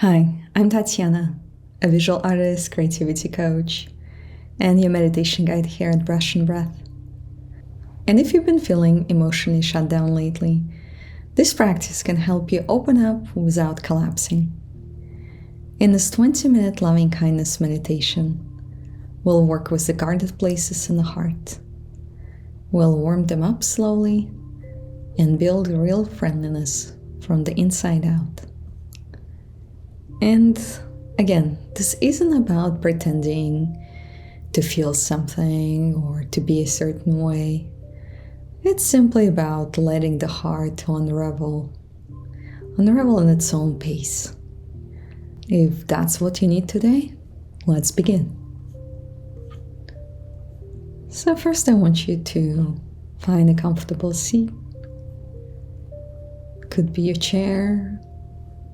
Hi, I'm Tatiana, a visual artist, creativity coach, and your meditation guide here at Brush and Breath. And if you've been feeling emotionally shut down lately, this practice can help you open up without collapsing. In this 20-minute loving kindness meditation, we'll work with the guarded places in the heart. We'll warm them up slowly and build real friendliness from the inside out. And again, this isn't about pretending to feel something or to be a certain way. It's simply about letting the heart unravel in its own pace. If that's what you need today, let's begin. So first I want you to find a comfortable seat. Could be a chair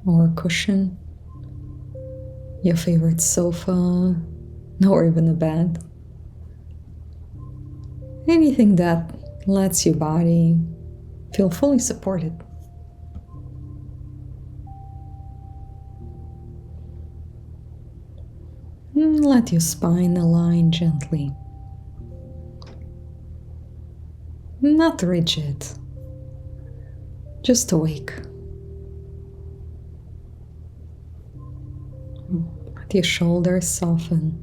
or a cushion, your favorite sofa, or even a bed. Anything that lets your body feel fully supported. And let your spine align gently. Not rigid, just awake. Let your shoulders soften.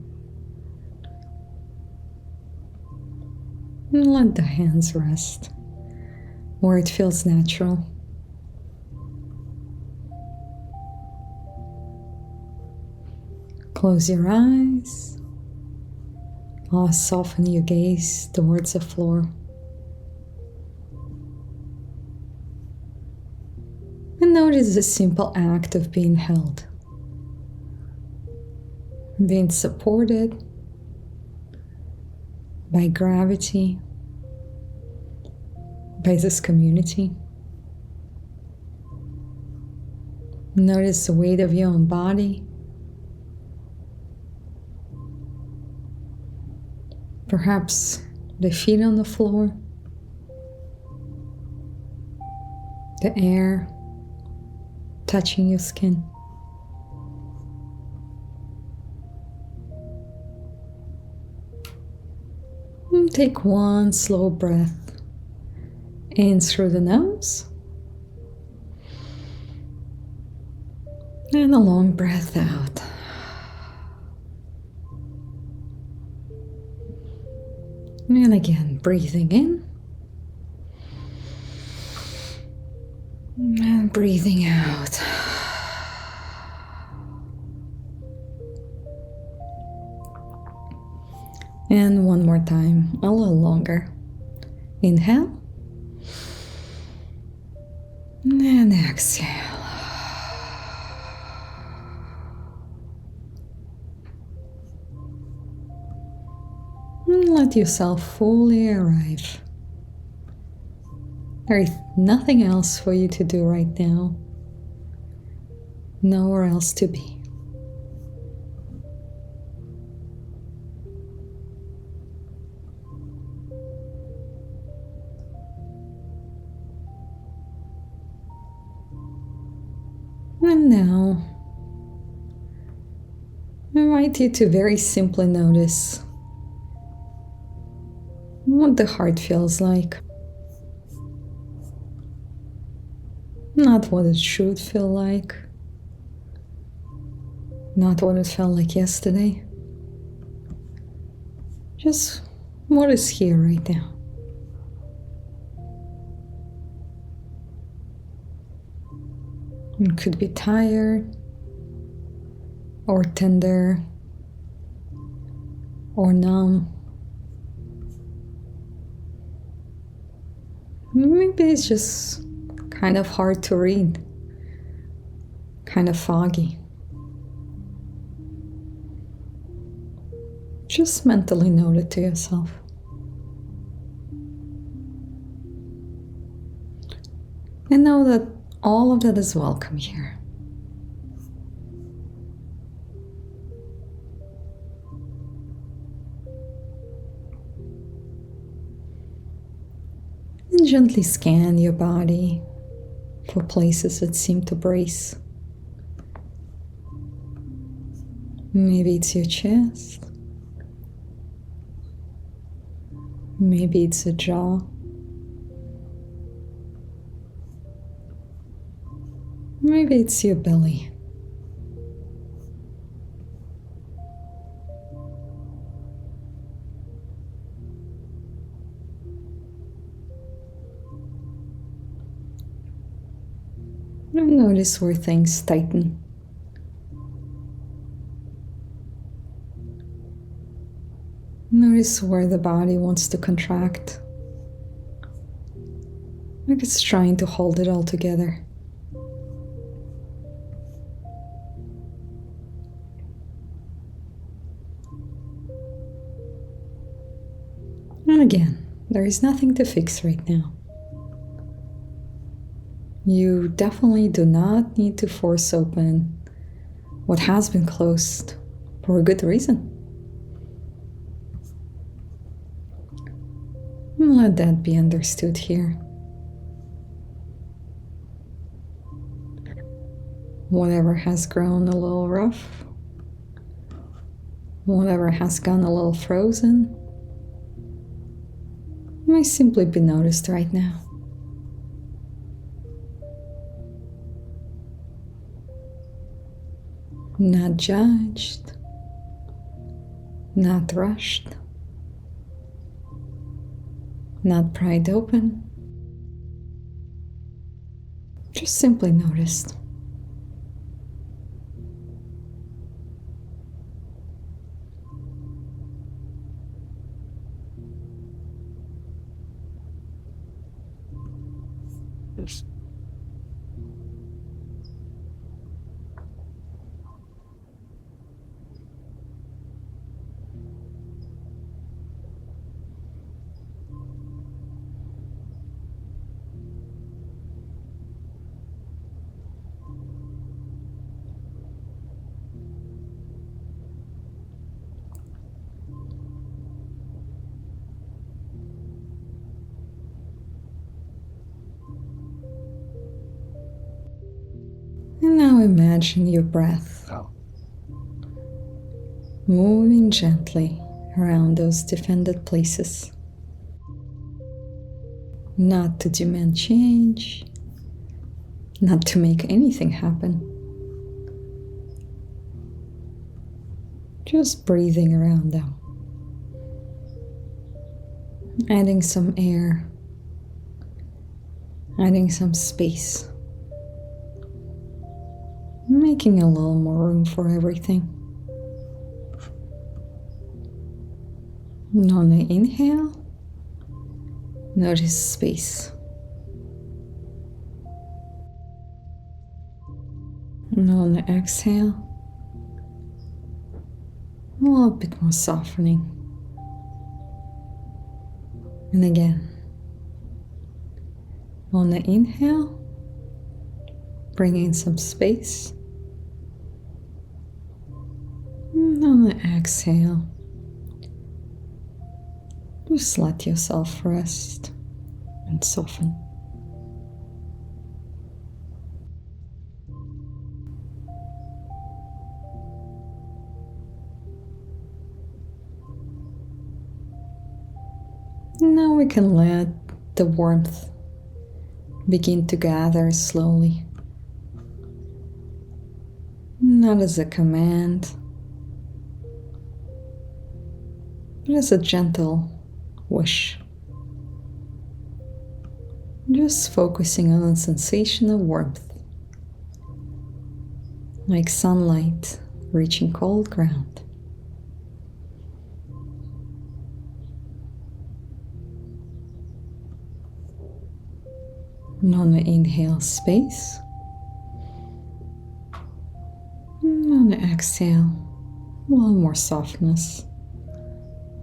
And let the hands rest where it feels natural. Close your eyes or soften your gaze towards the floor. And notice the simple act of being held, being supported by gravity, by this community. Notice the weight of your own body. Perhaps the feet on the floor, the air touching your skin. And take one slow breath in through the nose and a long breath out. And again, breathing in and breathing out. And one more time, a little longer. Inhale and exhale. And let yourself fully arrive. There is nothing else for you to do right now. Nowhere else to be. And now, I invite you to very simply notice what the heart feels like. Not what it should feel like. Not what it felt like yesterday. Just what is here right now. It could be tired, or tender, or numb. Maybe it's just kind of hard to read, kind of foggy. Just mentally note it to yourself. And know that all of that is welcome here. And gently scan your body for places that seem to brace. Maybe it's your chest. Maybe it's the jaw. Maybe it's your belly. And notice where things tighten. Notice where the body wants to contract, like it's trying to hold it all together. And again, there is nothing to fix right now. You definitely do not need to force open what has been closed for a good reason. And let that be understood here. Whatever has grown a little rough, whatever has gone a little frozen, may simply be noticed right now. Not judged, not rushed, not pried open, just simply noticed. Yes. And now imagine your breath moving gently around those defended places. Not to demand change, not to make anything happen. Just breathing around them. Adding some air, adding some space. Making a little more room for everything. And on the inhale, notice space. And on the exhale, a little bit more softening. And again, on the inhale, bring in some space. And on the exhale, just let yourself rest and soften. Now we can let the warmth begin to gather slowly. Not as a command, but as a gentle wish. Just focusing on a sensation of warmth, like sunlight reaching cold ground. And on the inhale, space. And on the exhale, a little more softness,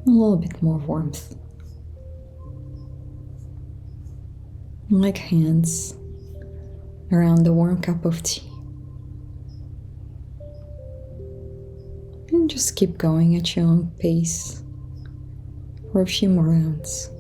a little bit more warmth. Like hands around the warm cup of tea. And just keep going at your own pace for a few more rounds.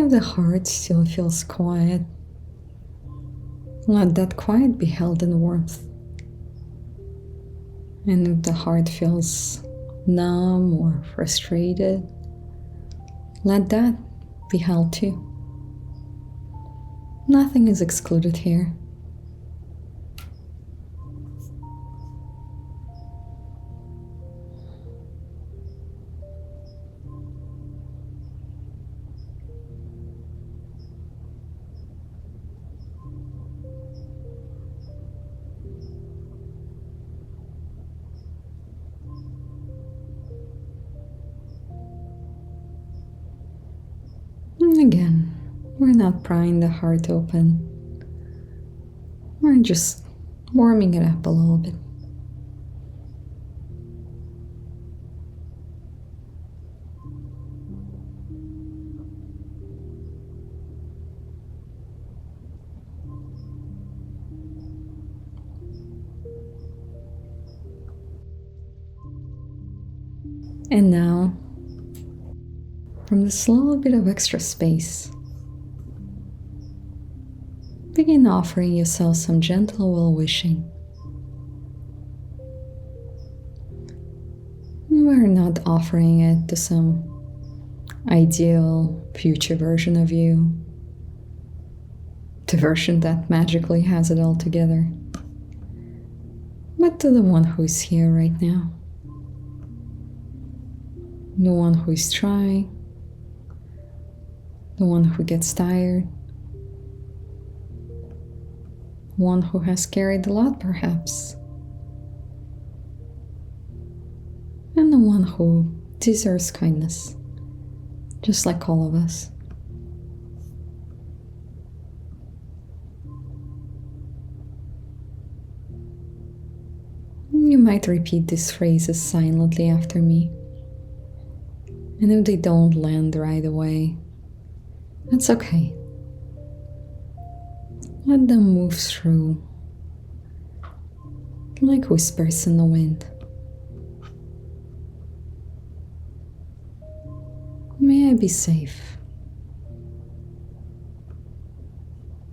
And if the heart still feels quiet, let that quiet be held in warmth. And if the heart feels numb or frustrated, let that be held too. Nothing is excluded here. And again, we're not prying the heart open. We're just warming it up a little bit. And now, from this little bit of extra space, begin offering yourself some gentle well-wishing. We're not offering it to some ideal future version of you, the version that magically has it all together, but to the one who's here right now, the one who is trying, the one who gets tired, one who has carried a lot perhaps, and the one who deserves kindness, just like all of us. You might repeat these phrases silently after me, and if they don't land right away, that's okay. Let them move through like whispers in the wind. May I be safe.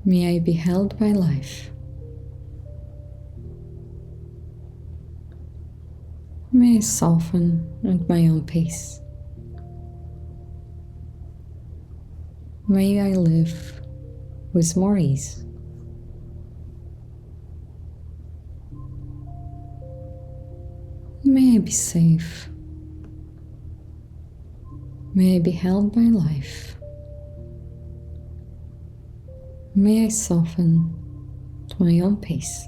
May I be held by life. May I soften at my own pace. May I live with more ease. May I be safe. May I be held by life. May I soften at my own pace.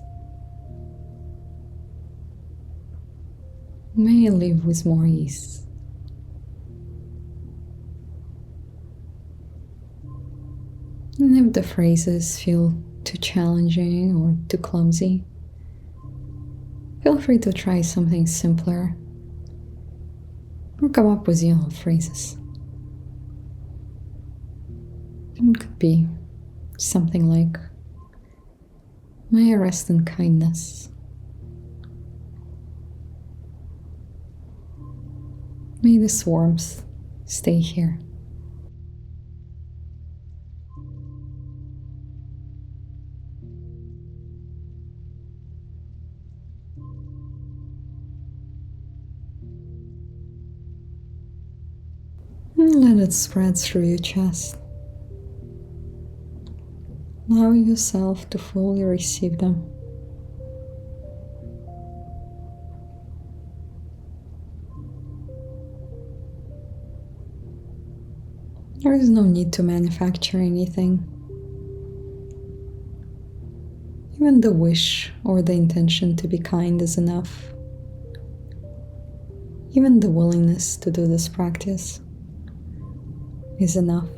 May I live with more ease. And if the phrases feel too challenging or too clumsy, feel free to try something simpler or come up with your own phrases. It could be something like, may I rest in kindness. May this warmth stay here. And let it spread through your chest. Allow yourself to fully receive them. There is no need to manufacture anything. Even the wish or the intention to be kind is enough. Even the willingness to do this practice is enough.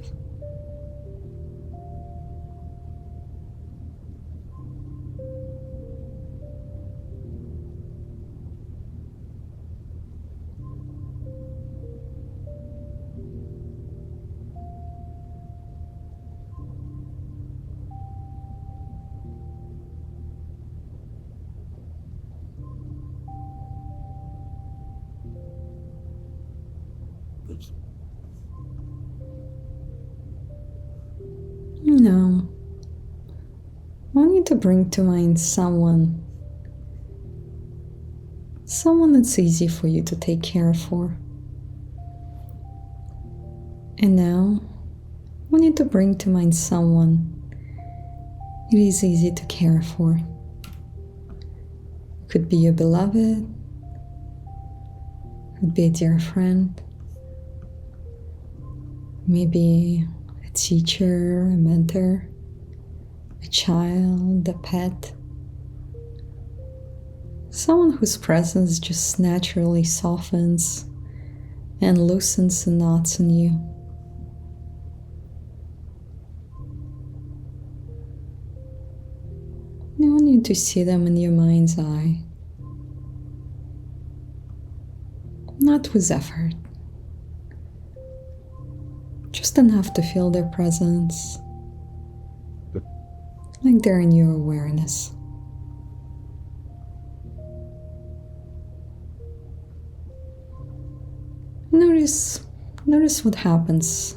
Now, I want you to bring to mind someone that's easy for you to take care for. And now, I want you to bring to mind someone it is easy to care for. It could be your beloved, could be a dear friend, maybe a teacher, a mentor, a child, a pet. Someone whose presence just naturally softens and loosens the knots in you. I want you to see them in your mind's eye, not with effort, just enough to feel their presence, like they're in your awareness. Notice what happens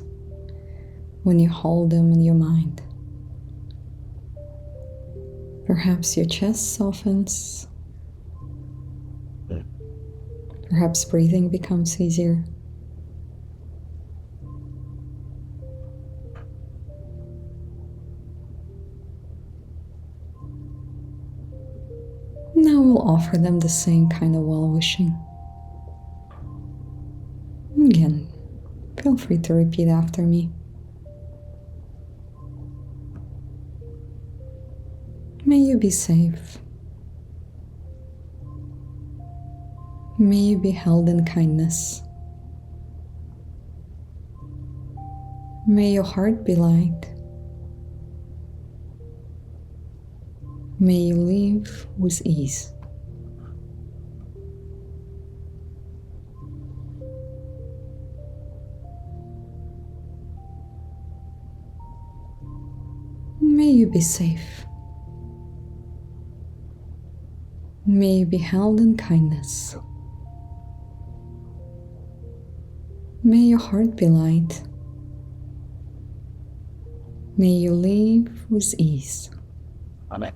when you hold them in your mind. Perhaps your chest softens. Perhaps breathing becomes easier. Now we'll offer them the same kind of well-wishing. Again, feel free to repeat after me. May you be safe. May you be held in kindness. May your heart be light. May you live with ease. May you be safe. May you be held in kindness. May your heart be light. May you live with ease. Amen.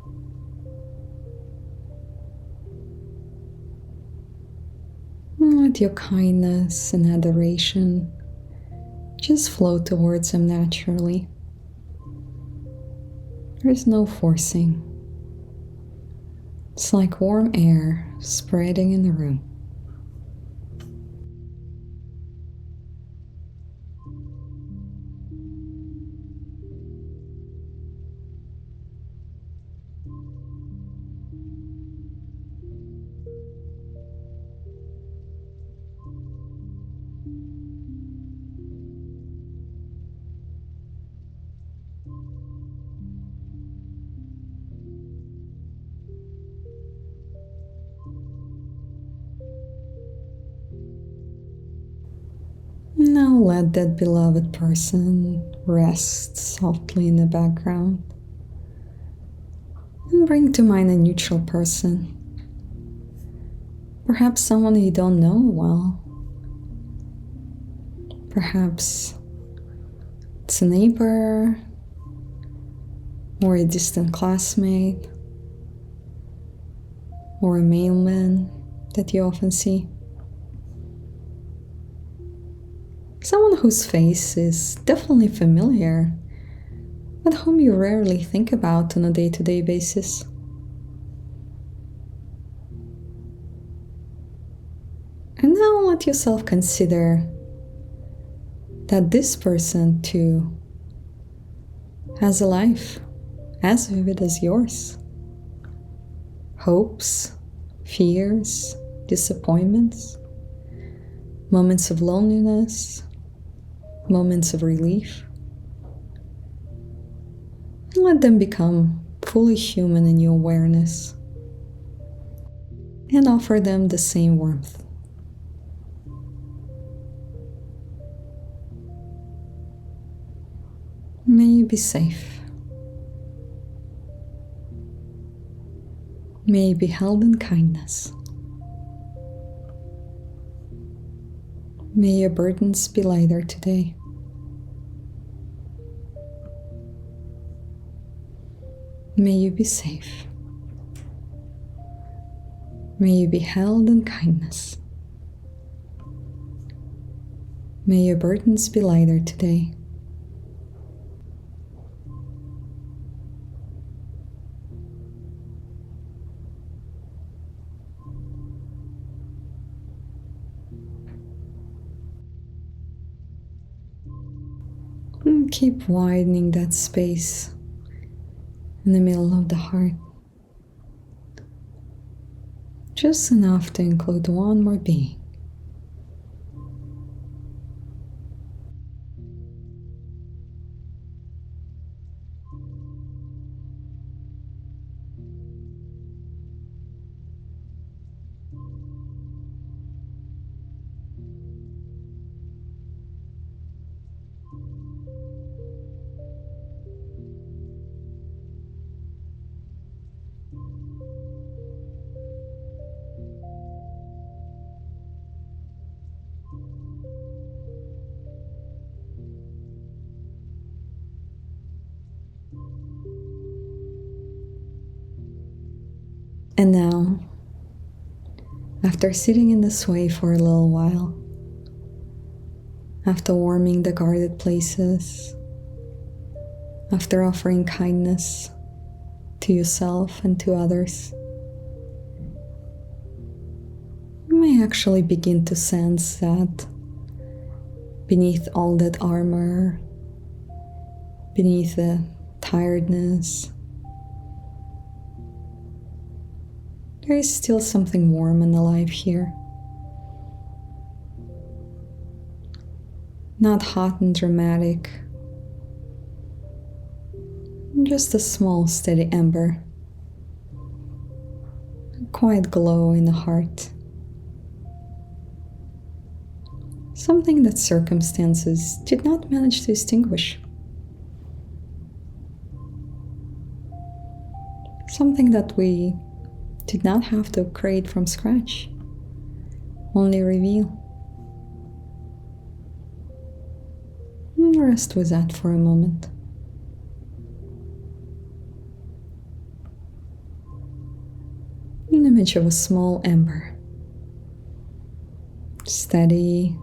Let your kindness and adoration just flow towards them naturally. There's no forcing. It's like warm air spreading in the room. Now let that beloved person rest softly in the background and bring to mind a neutral person, perhaps someone you don't know well. Perhaps it's a neighbor or a distant classmate or a mailman that you often see. Someone whose face is definitely familiar, but whom you rarely think about on a day-to-day basis. And now let yourself consider that this person too has a life as vivid as yours. Hopes, fears, disappointments, moments of loneliness, moments of relief. And let them become fully human in your awareness and offer them the same warmth. May you be safe. May you be held in kindness. May your burdens be lighter today. May you be safe. May you be held in kindness. May your burdens be lighter today. And keep widening that space in the middle of the heart. Just enough to include one more being. And now, after sitting in this way for a little while, after warming the guarded places, after offering kindness to yourself and to others, you may actually begin to sense that beneath all that armor, beneath the tiredness, there is still something warm and alive here. Not hot and dramatic, just a small steady ember, a quiet glow in the heart. Something that circumstances did not manage to extinguish. Something that we did not have to create from scratch, only reveal. And rest with that for a moment. An image of a small ember, steady,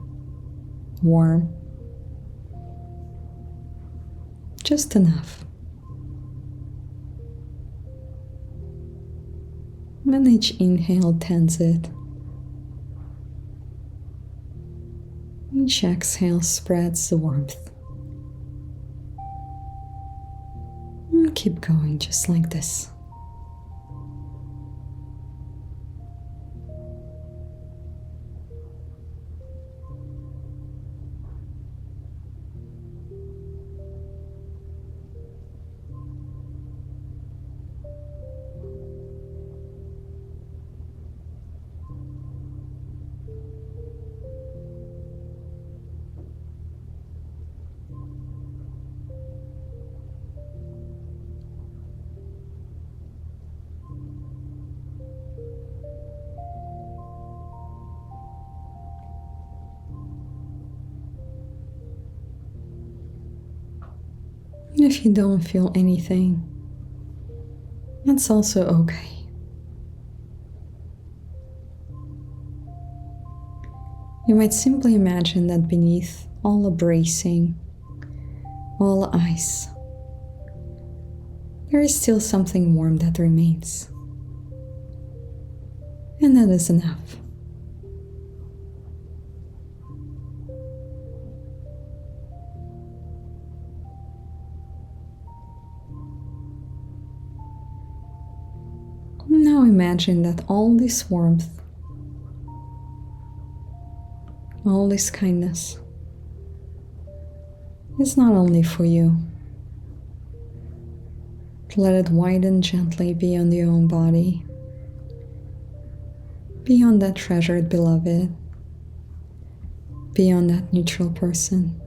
warm, just enough. And each inhale tends it. Each exhale spreads the warmth. And keep going just like this. If you don't feel anything, that's also okay. You might simply imagine that beneath all the bracing, all the ice, there is still something warm that remains. And that is enough. Now imagine that all this warmth, all this kindness is not only for you. Let it widen gently beyond your own body, beyond that treasured beloved, beyond that neutral person.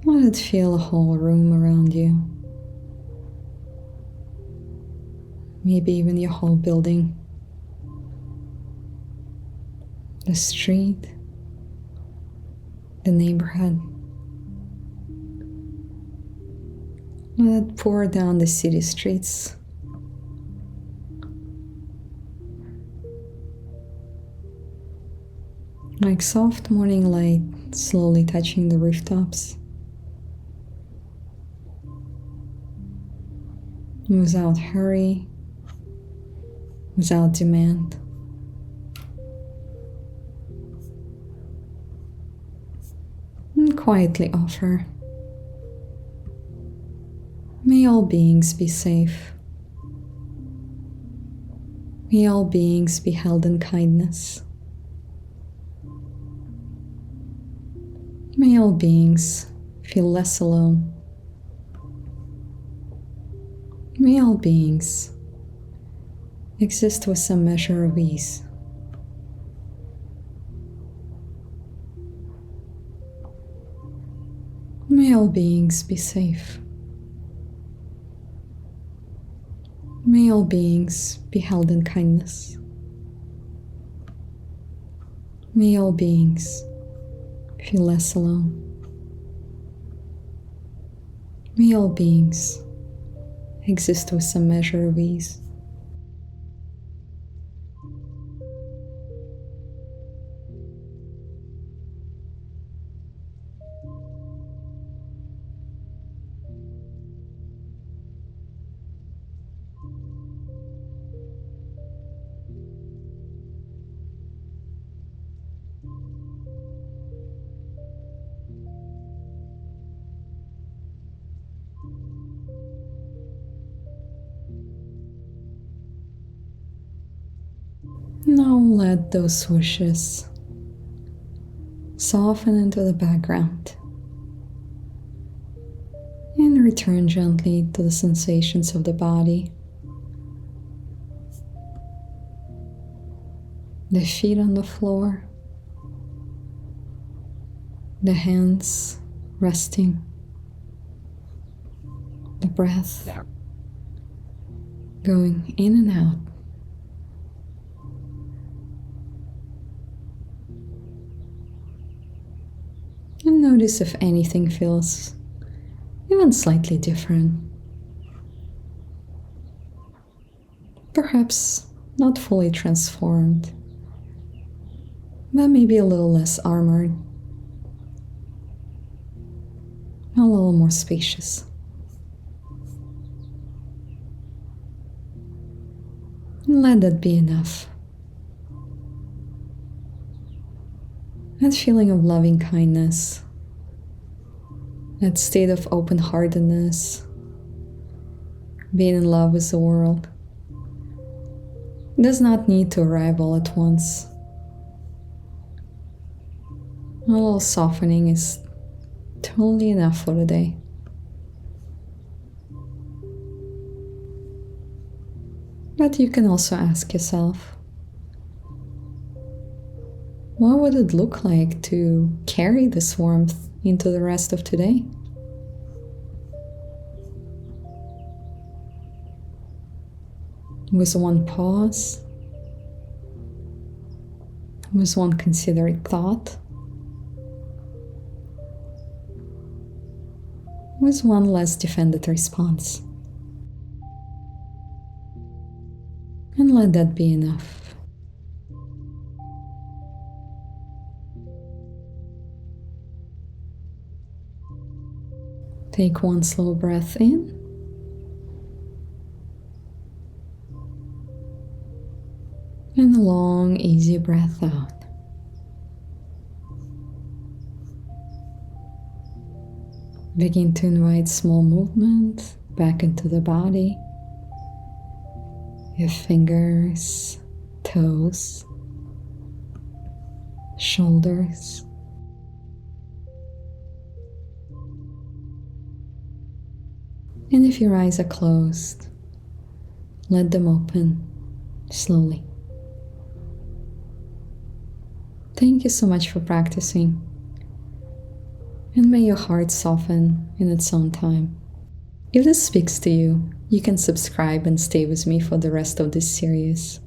Let it fill a whole room around you. Maybe even your whole building, the street, the neighborhood. Let it pour down the city streets. Like soft morning light slowly touching the rooftops. Without hurry, without demand. And quietly offer. May all beings be safe. May all beings be held in kindness. May all beings feel less alone. May all beings exist with some measure of ease. May all beings be safe. May all beings be held in kindness. May all beings feel less alone. May all beings exist with some measure of ease. Now let those swooshes soften into the background and return gently to the sensations of the body. The feet on the floor, the hands resting, the breath going in and out. And notice if anything feels even slightly different. Perhaps not fully transformed, but maybe a little less armored, a little more spacious. And let that be enough. That feeling of loving kindness, that state of open-heartedness, being in love with the world, does not need to arrive all at once. A little softening is totally enough for the day. But you can also ask yourself, what would it look like to carry this warmth into the rest of today? With one pause, with one considered thought, with one less defended response. And let that be enough. Take one slow breath in. And a long, easy breath out. Begin to invite small movement back into the body. Your fingers, toes, shoulders. And if your eyes are closed, let them open slowly. Thank you so much for practicing. And may your heart soften in its own time. If this speaks to you, you can subscribe and stay with me for the rest of this series.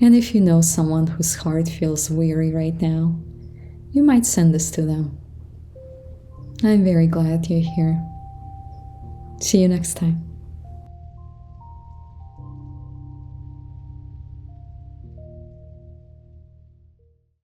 And if you know someone whose heart feels weary right now, you might send this to them. I'm very glad you're here. See you next time.